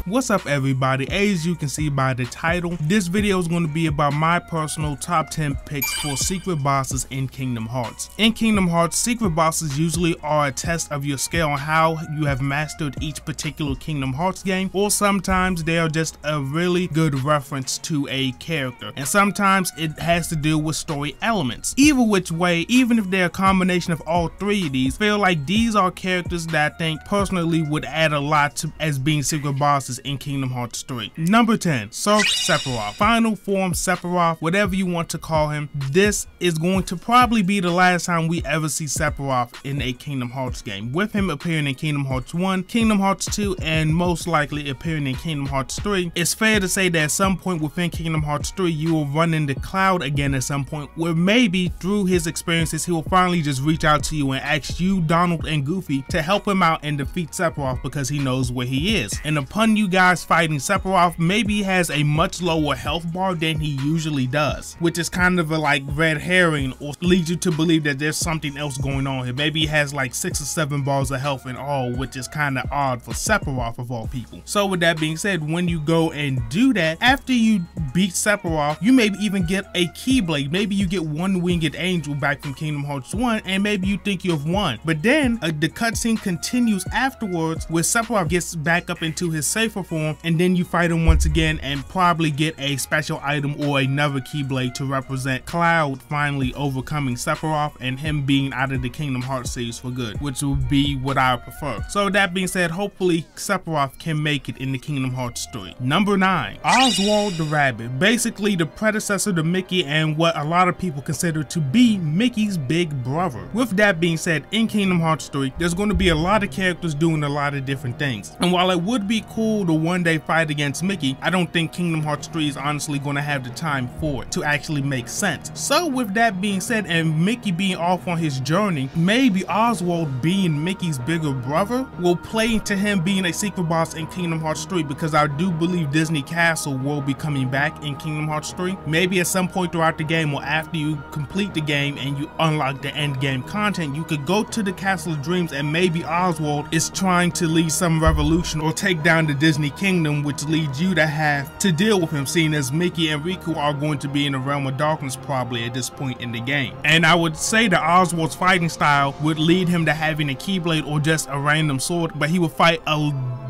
What's up everybody? As you can see by the title, this video is going to be about my personal top 10 picks for secret bosses in Kingdom Hearts. In Kingdom Hearts, secret bosses usually are a test of your skill on how you have mastered each particular Kingdom Hearts game, or sometimes they are just a really good reference to a character, and sometimes it has to do with story elements. Either which way, even if they're a combination of all three of these, I feel like these are characters that I think personally would add a lot to as being secret bosses in Kingdom Hearts 3. Number 10, Sephiroth. Final form Sephiroth, whatever you want to call him. This is going to probably be the last time we ever see Sephiroth in a Kingdom Hearts game, with him appearing in Kingdom Hearts 1, Kingdom Hearts 2, and most likely appearing in Kingdom Hearts 3. It's fair to say that at some point within Kingdom Hearts 3, you will run into Cloud again at some point, where maybe through his experiences, he will finally just reach out to you and ask you, Donald and Goofy, to help him out and defeat Sephiroth because he knows where he is. And upon you guys fighting Sephiroth, maybe he has a much lower health bar than he usually does, which is kind of a like red herring, or leads you to believe that there's something else going on here. Maybe he has like 6 or 7 bars of health in all, which is kind of odd for Sephiroth of all people. So with that being said, when you go and do that, after you beat Sephiroth, you maybe even get a Keyblade. Maybe you get one winged angel back from Kingdom Hearts 1, and maybe you think you've won. But then the cutscene continues afterwards, where Sephiroth gets back up into his safer form, and then you fight him once again and probably get a special item or another Keyblade to represent Cloud finally overcoming Sephiroth and him being out of the Kingdom Hearts series for good, which would be what I prefer. So that being said, hopefully Sephiroth can make it in the Kingdom Hearts 3. Number 9, Oswald the Rabbit, basically the predecessor to Mickey and what a lot of people consider to be Mickey's big brother. With that being said, in Kingdom Hearts 3, there's going to be a lot of characters doing a lot of different things, and while it would be cool to one day fight against Mickey, I don't think Kingdom Hearts 3 is honestly going to have the time for it to actually make sense. So with that being said, and Mickey being off on his journey, maybe Oswald being Mickey's bigger brother will play into him being a secret boss in Kingdom Hearts 3, because I do believe Disney Castle will be coming back in Kingdom Hearts 3. Maybe at some point throughout the game, or after you complete the game and you unlock the end game content, you could go to the Castle of Dreams and maybe Oswald is trying to lead some revolution or take down the Disney Kingdom, which leads you to have to deal with him, seeing as Mickey and Riku are going to be in the Realm of Darkness probably at this point in the game. And I would say that Oswald's fighting style would lead him to having a Keyblade or just a random sword, but he would fight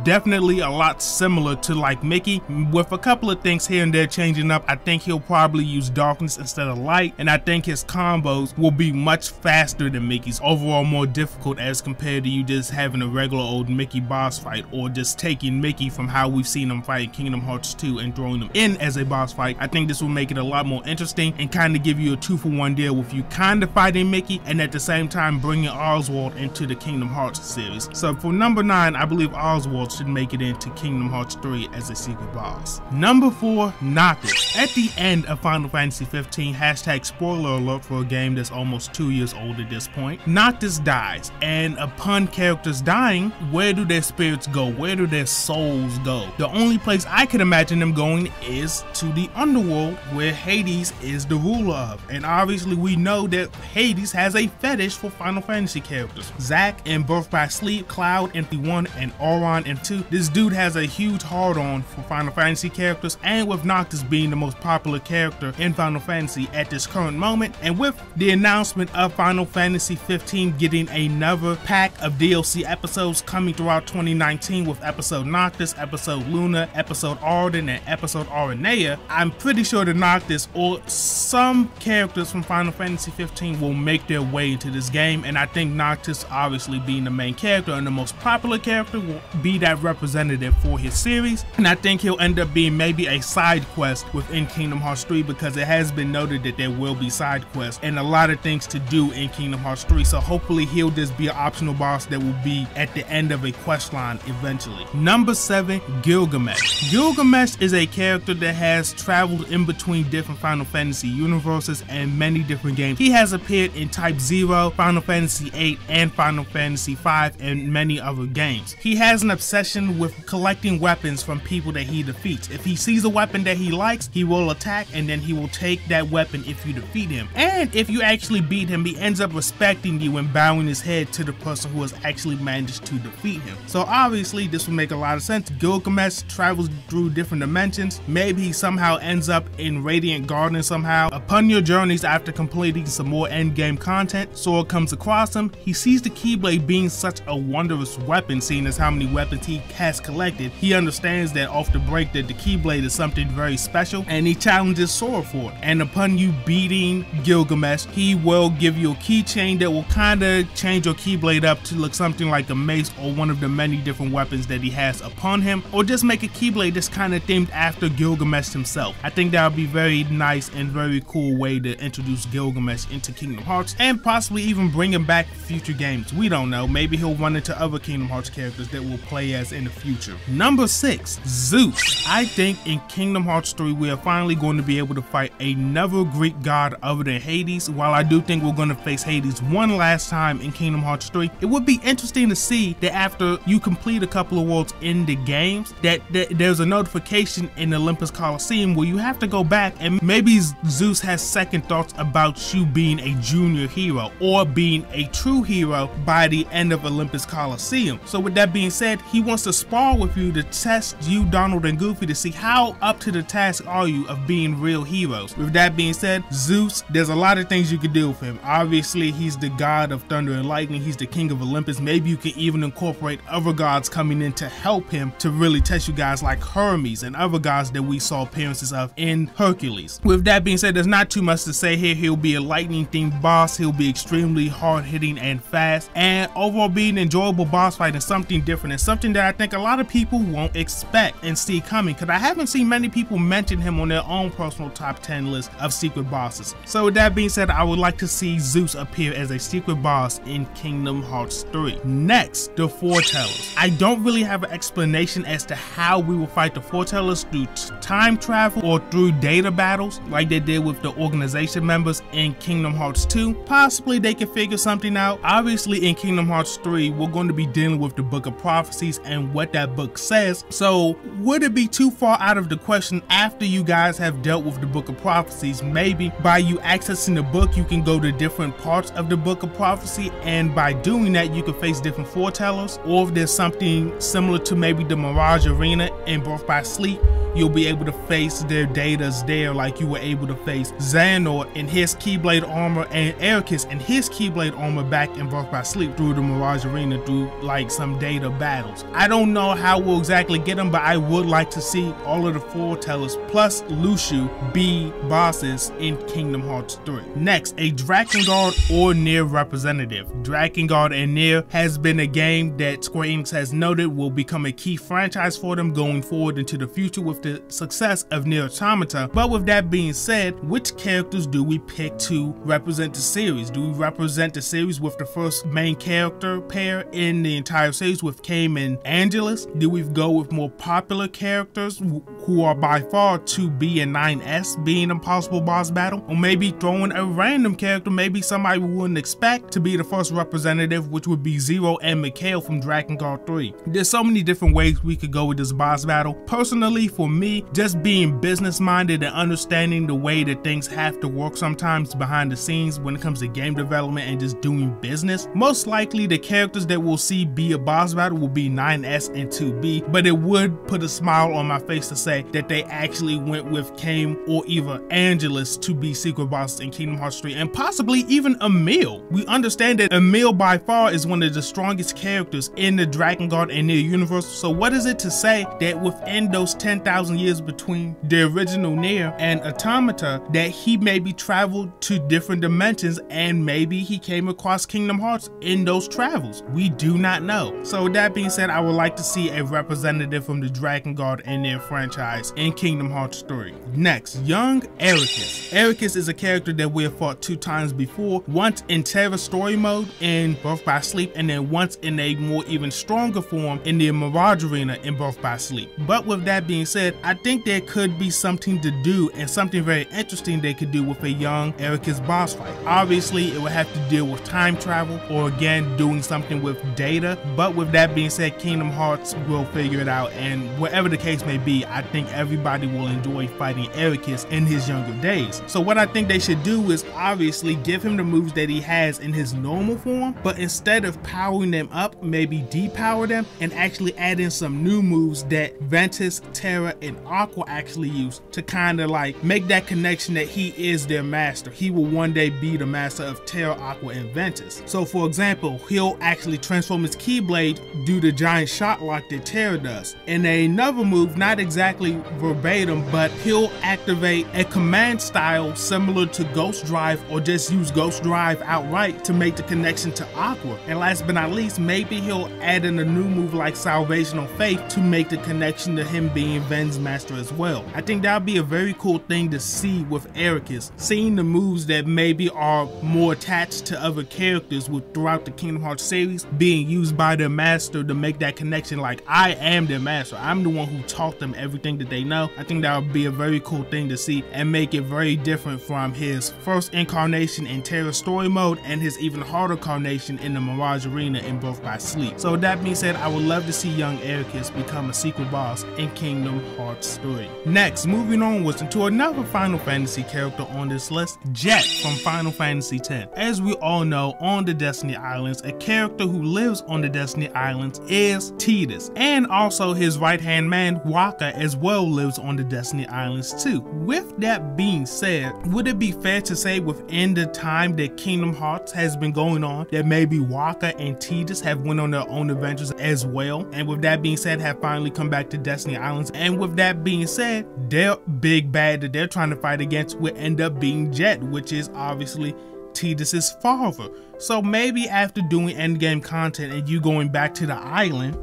definitely a lot similar to like Mickey, with a couple of things here and there changing up. I think he'll probably use darkness instead of light, and I think his combos will be much faster than Mickey's, overall more difficult as compared to you just having a regular old Mickey boss fight, or just taking Mickey from how we've seen him fight Kingdom Hearts 2 and throwing him in as a boss fight. I think this will make it a lot more interesting and kind of give you a 2-for-1 deal with you kind of fighting Mickey and at the same time bringing Oswald into the Kingdom Hearts series. So for number 9, I believe Oswald should make it into Kingdom Hearts 3 as a secret boss. Number 4, Noctis. At the end of Final Fantasy 15, hashtag spoiler alert for a game that's almost 2 years old at this point, Noctis dies, and upon characters dying, where do their spirits go? Where do their souls go? The only place I could imagine them going is to the underworld, where Hades is the ruler of, and obviously we know that Hades has a fetish for Final Fantasy characters. Zack in Birth by Sleep, Cloud in 1, and Auron in 2. This dude has a huge hard-on for Final Fantasy characters, and with Noctis being the most popular character in Final Fantasy at this current moment, and with the announcement of Final Fantasy 15 getting another pack of DLC episodes coming throughout 2019 with episode Noctis, episode Luna, episode Arden, and episode Aranea, I'm pretty sure that Noctis or some characters from Final Fantasy 15 will make their way into this game, and I think Noctis, obviously being the main character and the most popular character, will be that representative for his series, and I think he'll end up being maybe a side quest within Kingdom Hearts 3, because it has been noted that there will be side quests and a lot of things to do in Kingdom Hearts 3, so hopefully he'll just be an optional boss that will be at the end of a quest line eventually. Number 7, Gilgamesh. Gilgamesh is a character that has traveled in between different Final Fantasy universes and many different games. He has appeared in Type 0, Final Fantasy 8, and Final Fantasy 5, and many other games. He has an obsession obsession with collecting weapons from people that he defeats. If he sees a weapon that he likes, he will attack, and then he will take that weapon if you defeat him. And if you actually beat him, he ends up respecting you and bowing his head to the person who has actually managed to defeat him. So obviously this would make a lot of sense. Gilgamesh travels through different dimensions. Maybe he somehow ends up in Radiant Garden somehow. Upon your journeys, after completing some more endgame content, Sora comes across him. He sees the Keyblade being such a wondrous weapon, seeing as how many weapons he has collected. He understands that off the break that the Keyblade is something very special, and he challenges Sora for it. And upon you beating Gilgamesh, he will give you a keychain that will kind of change your Keyblade up to look something like a mace or one of the many different weapons that he has upon him, or just make a Keyblade that's kind of themed after Gilgamesh himself. I think that would be very nice and very cool way to introduce Gilgamesh into Kingdom Hearts, and possibly even bring him back for future games. We don't know, maybe he'll run into other Kingdom Hearts characters that we'll play as in the future. Number 6, Zeus. I think in Kingdom Hearts 3 we are finally going to be able to fight another Greek god other than Hades. While I do think we're going to face Hades one last time in Kingdom Hearts 3, it would be interesting to see that after you complete a couple of worlds in the games, that there's a notification in Olympus Coliseum where you have to go back, and maybe Zeus has second thoughts about you being a junior hero or being a true hero by the end of Olympus Coliseum. So with that being said, he wants to spar with you to test you, Donald and Goofy, to see how up to the task are you of being real heroes. With that being said, Zeus, there's a lot of things you could do with him. Obviously, he's the god of thunder and lightning. He's the king of Olympus. Maybe you can even incorporate other gods coming in to help him to really test you guys, like Hermes and other gods that we saw appearances of in Hercules. With that being said, there's not too much to say here. He'll be a lightning themed boss. He'll be extremely hard hitting and fast, and overall be an enjoyable boss fight and something different, and something that I think a lot of people won't expect and see coming, because I haven't seen many people mention him on their own personal top 10 list of secret bosses. So with that being said, I would like to see Zeus appear as a secret boss in Kingdom Hearts 3. Next, the Foretellers. I don't really have an explanation as to how we will fight the Foretellers, through time travel or through data battles like they did with the organization members in Kingdom Hearts 2. Possibly they can figure something out. Obviously in Kingdom Hearts 3 we're going to be dealing with the Book of Prophecies and what that book says, so would it be too far out of the question after you guys have dealt with the Book of Prophecies, maybe by you accessing the book you can go to different parts of the Book of Prophecy, and by doing that you can face different Foretellers, or if there's something similar to maybe the Mirage Arena in Birth by Sleep, you'll be able to face their datas there, like you were able to face Xehanort in his Keyblade armor and Eraqus in his Keyblade armor back in Birth by Sleep through the Mirage Arena, through like some data battles. I don't know how we'll exactly get them, but I would like to see all of the Foretellers plus Lucio be bosses in Kingdom Hearts 3. Next, a Drakengard or Nier representative. Drakengard and Nier has been a game that Square Enix has noted will become a key franchise for them going forward into the future with the success of Nier Automata. But with that being said, which characters do we pick to represent the series? Do we represent the series with the first main character pair in the entire series with Cain and Angelus? Do we go with more popular characters who are by far 2B and 9S being a possible boss battle? Or maybe throwing a random character, maybe somebody we wouldn't expect, to be the first representative, which would be Zero and Mikhail from Drakengard 3. There's so many different ways we could go with this boss battle. Personally, for me, just being business minded and understanding the way that things have to work sometimes behind the scenes when it comes to game development and just doing business, most likely the characters that we'll see be a boss battle will be 9S and 2B, but it would put a smile on my face to say that they actually went with Cain or either Angelus to be secret bosses in Kingdom Hearts 3, and possibly even Emil. We understand that Emil by far is one of the strongest characters in the Drakengard and Nier universe, so what is it to say that within those 10,000 years between the original Nier and Automata that he maybe traveled to different dimensions and maybe he came across Kingdom Hearts in those travels? We do not know. So with that being said, I would like to see a representative from the Drakengard and Nier franchise in Kingdom Hearts 3. Next, young Eraqus. Eraqus is a character that we have fought 2 times before, once in Terra story mode in Birth by Sleep, and then once in a more even stronger form in the Mirage Arena in Birth by Sleep. But with that being said, said, I think there could be something to do and something very interesting they could do with a young Eraqus boss fight. Obviously, it would have to deal with time travel or again doing something with data, but with that being said, Kingdom Hearts will figure it out, and whatever the case may be, I think everybody will enjoy fighting Eraqus in his younger days. So what I think they should do is obviously give him the moves that he has in his normal form, but instead of powering them up, maybe depower them and actually add in some new moves that Ventus, Terra, and Aqua actually use to kind of like make that connection that he is their master. He will one day be the master of Terra, Aqua, and Ventus. So for example, he'll actually transform his Keyblade, do the giant shot lock that Terra does. And another move, not exactly verbatim, but he'll activate a command style similar to Ghost Drive, or just use Ghost Drive outright to make the connection to Aqua. And last but not least, maybe he'll add in a new move like Salvational Faith to make the connection to him being Ven's master as well. I think that would be a very cool thing to see with Eraqus, seeing the moves that maybe are more attached to other characters throughout the Kingdom Hearts series being used by their master to make that connection like, I am their master, I'm the one who taught them everything that they know. I think that would be a very cool thing to see and make it very different from his first incarnation in Terra story mode and his even harder incarnation in the Mirage Arena in Birth by Sleep. So with that being said, I would love to see young Eraqus become a secret boss in Kingdom Hearts 3. Next, moving onwards into another Final Fantasy character on this list, Jett from Final Fantasy X. As we all know, on the Destiny Islands, a character who lives on the Destiny Islands is Tidus, and also his right-hand man, Wakka, as well lives on the Destiny Islands too. With that being said, would it be fair to say within the time that Kingdom Hearts has been going on that maybe Wakka and Tidus have went on their own adventures as well, and with that being said have finally come back to Destiny Islands, and with that being said, their big bad that they're trying to fight against would end up being Jett, which is obviously Tidus's father. So maybe after doing endgame content and you going back to the island,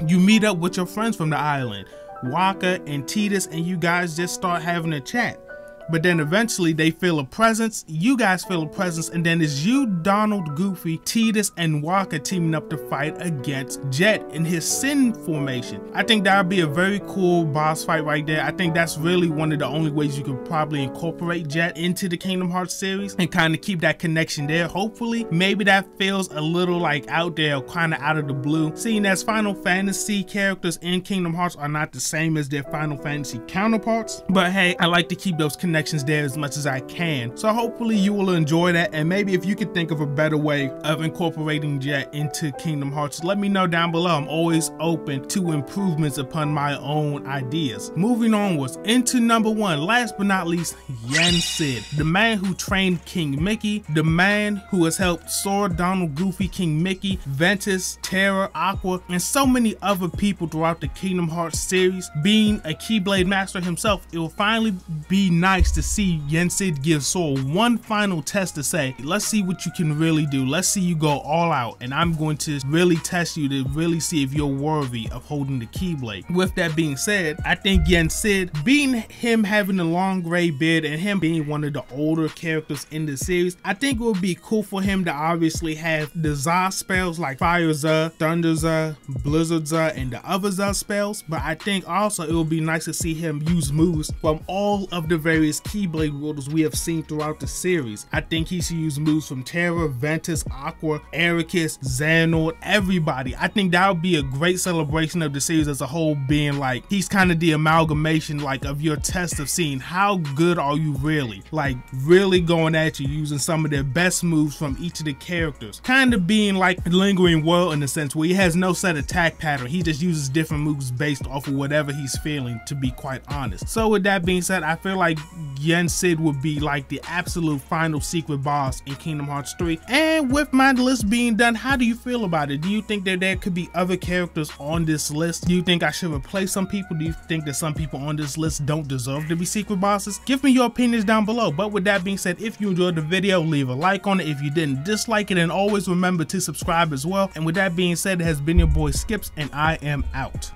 you meet up with your friends from the island, Wakka and Tidus, and you guys just start having a chat. But then eventually they feel a presence, you guys feel a presence, and then it's you, Donald, Goofy, Tidus, and Wakka teaming up to fight against Jett in his Sin formation. I think that would be a very cool boss fight right there. I think that's really one of the only ways you could probably incorporate Jett into the Kingdom Hearts series and kind of keep that connection there. Hopefully, maybe that feels a little like out there, kind of out of the blue, seeing as Final Fantasy characters in Kingdom Hearts are not the same as their Final Fantasy counterparts. But hey, I like to keep those connections there as much as I can. So hopefully you will enjoy that, and maybe if you could think of a better way of incorporating Jett into Kingdom Hearts, let me know down below. I'm always open to improvements upon my own ideas. Moving onwards into number 1, last but not least, Yen Sid, the man who trained King Mickey, the man who has helped Sora, Donald, Goofy, King Mickey, Ventus, Terra, Aqua, and so many other people throughout the Kingdom Hearts series. Being a Keyblade master himself, it will finally be nice to see Yen Sid give Sora one final test to say, let's see what you can really do. Let's see you go all out, and I'm going to really test you to really see if you're worthy of holding the Keyblade. With that being said, I think Yen Sid, being him having a long gray beard and him being one of the older characters in the series, I think it would be cool for him to obviously have the Za spells like Fire Za, Thunder Za, Blizzard Za, and the other Za spells, but I think also it would be nice to see him use moves from all of the various Keyblade wielders we have seen throughout the series. I think he should use moves from Terra, Ventus, Aqua, Eraqus, Xehanort, everybody. I think that would be a great celebration of the series as a whole, being like, he's kind of the amalgamation like of your test of seeing how good are you really, like really going at you using some of their best moves from each of the characters, kind of being like Lingering World in the sense where he has no set attack pattern. He just uses different moves based off of whatever he's feeling, to be quite honest. So with that being said, I feel like Yen Sid would be like the absolute final secret boss in Kingdom Hearts 3. And with my list being done, how do you feel about it? Do you think that there could be other characters on this list? Do you think I should replace some people? Do you think that some people on this list don't deserve to be secret bosses? Give me your opinions down below. But with that being said, if you enjoyed the video, leave a like on it. If you didn't, dislike it, and always remember to subscribe as well. And with that being said, it has been your boy Skipx, and I am out.